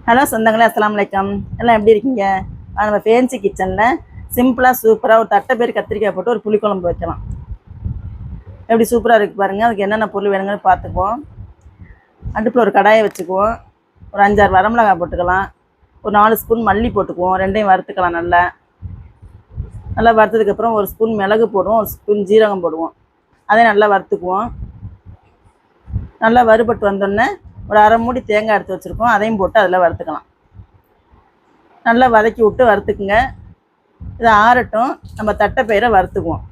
Hello சொந்தங்களே, அஸ்ஸலாமு அலைக்கும். எல்லாம் எப்படி இருக்கீங்க? நம்ம ஃபேன்சி கிச்சனில் சிம்பிளாக சூப்பராக ஒரு தட்டைப்பயிறு கத்திரிக்காய் போட்டு ஒரு புளிக்குழம்பு வைக்கலாம். எப்படி சூப்பராக இருக்குது பாருங்கள். அதுக்கு என்னென்ன பொருள் வேணுங்கன்னு பார்த்துக்குவோம். அடுப்பில் ஒரு கடாயை வச்சுக்குவோம். ஒரு 5-6 வரமிளகாய் போட்டுக்கலாம். ஒரு 4 ஸ்பூன் மல்லி போட்டுக்குவோம். ரெண்டையும் வறுத்துக்கலாம். நல்லா வறுத்ததுக்கப்புறம் ஒரு ஸ்பூன் மிளகு போடுவோம், ஒரு ஸ்பூன் ஜீரகம் போடுவோம். அதையும் நல்லா வறுத்துக்குவோம். நல்லா வறுபட்டு வந்தோடனே ஒரு அரை மூடி தேங்காய் எடுத்து வச்சுருக்கோம், அதையும் போட்டு அதில் வறுத்துக்கலாம். நல்லா வதக்கி விட்டு வறுத்துக்குங்க. இதை ஆறட்டும். நம்ம தட்டைப்பயிரை வறுத்துக்குவோம்.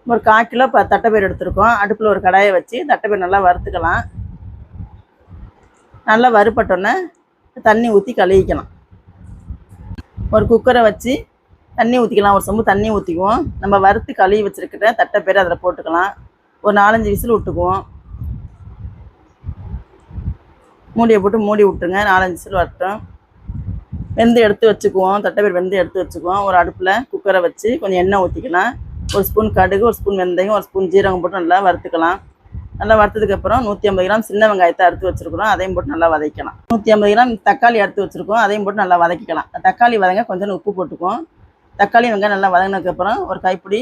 ஒரு 1/4 கிலோ தட்டைப்பயிறு எடுத்துருக்கோம். அடுப்பில் ஒரு கடாயை வச்சு தட்டைப்பயிறு நல்லா வறுத்துக்கலாம். நல்லா வறுபட்டோன்னே தண்ணி ஊற்றி கழுவிக்கலாம். ஒரு குக்கரை வச்சு தண்ணி ஊற்றிக்கலாம். ஒரு சொம்பு தண்ணி ஊற்றிக்குவோம். நம்ம வறுத்து கழுவி வச்சுருக்கிற தட்டைப்பயிரை அதில் போட்டுக்கலாம். ஒரு 4-5 விசில் விட்டுக்குவோம். மூடியை போட்டு மூடி விட்டுருங்க. 4-5 விசில் வரட்டும். வெந்து எடுத்து வச்சுக்குவோம். தட்டைப்பயிறு வெந்து எடுத்து வச்சுக்குவோம். ஒரு அடுப்பில் குக்கரை வச்சு கொஞ்சம் எண்ணெய் ஊற்றிக்கலாம். ஒரு ஸ்பூன் கடுகு, ஒரு ஸ்பூன் வெந்தயம், ஒரு ஸ்பூன் ஜீரகம் போட்டு நல்லா வறுத்துக்கலாம். நல்லா வறுத்ததுக்கப்புறம் 150 கிராம் சின்ன வெங்காயத்தை அறுத்து வச்சுருக்கிறோம், அதையும் போட்டு நல்லா வதக்கலாம். 150 கிராம் தக்காளி அறுத்து வச்சுருக்கோம், அதையும் போட்டு நல்லா வதக்கிக்கலாம். தக்காளி வதங்க கொஞ்சம் உப்பு போட்டுக்குவோம். தக்காளி வெங்காயம் நல்லா வதங்கினதுக்கப்புறம் ஒரு கைப்பிடி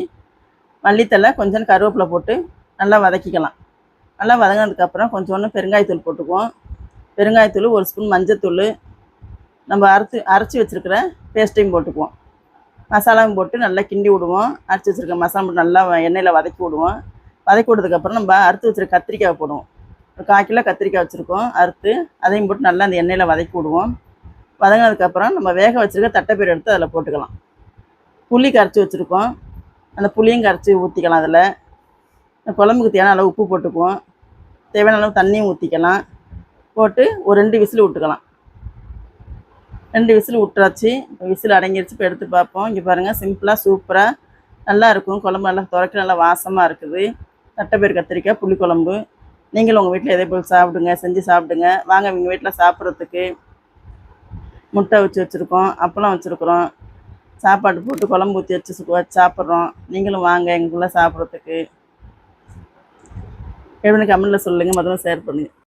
மல்லித்தலை, கொஞ்சம் கருவேப்பிலை போட்டு நல்லா வதக்கிக்கலாம். நல்லா வதங்கினதுக்கப்புறம் கொஞ்சோண்டு பெருங்காயத்தூள் போட்டுக்குவோம். பெருங்காயத்தூள், ஒரு ஸ்பூன் மஞ்சத்தூள், நம்ம அரைச்சி வச்சுருக்கிற பேஸ்ட்டையும் போட்டுக்குவோம். மசாலாவும் போட்டு நல்லா கிண்டி விடுவோம். அரைச்சி வச்சுருக்க மசாலா போட்டு நல்லா எண்ணெயில் வதக்கி விடுவோம். வதக்கி விட்டதுக்கப்புறம் நம்ம அறுத்து வச்சுருக்க கத்திரிக்காய் போடுவோம். ஒரு 1/4 கிலோ கத்திரிக்காய் வச்சுருக்கோம் அறுத்து, அதையும் போட்டு நல்லா அந்த எண்ணெயில் வதக்கி விடுவோம். வதங்கினதுக்கப்புறம் நம்ம வேக வச்சுருக்க தட்டைப்பயிறு எடுத்து அதில் போட்டுக்கலாம். புளி கரைச்சி வச்சுருக்கோம், அந்த புளியும் கரைச்சி ஊற்றிக்கலாம். அதில் குழம்புக்கு தேவையான அளவு உப்பு போட்டுக்குவோம். தேவையான அளவு தண்ணியும் ஊற்றிக்கலாம். போட்டு ஒரு 2 விசில் விட்டுக்கலாம். 2 விசில் விட்டாச்சு. விசில் அடங்கிடுச்சு. இப்போ எடுத்து பார்ப்போம். இங்கே பாருங்கள், சிம்பிளாக சூப்பராக நல்லா இருக்கும். குழம்பு நல்லா துறக்க நல்லா வாசமாக இருக்குது. தட்டைப்பயிறு கத்திரிக்காய் புளிக்குழம்பு. நீங்களும் உங்கள் வீட்டில் இதே போல் சாப்பிடுங்க, செஞ்சு சாப்பிடுங்க. வாங்க எங்கள் வீட்டில் சாப்பிட்றதுக்கு. முட்டை வச்சுருக்கோம், அப்பளம் வச்சுருக்குறோம், சாப்பாடு போட்டு குழம்பு ஊற்றி வச்சு சாப்பிட்றோம். நீங்களும் வாங்க எங்களுக்குள்ளே சாப்பிட்றதுக்கு. எப்படின்னு கமெண்ட்டில் சொல்லுங்கள், முதல்ல ஷேர் பண்ணுங்கள்.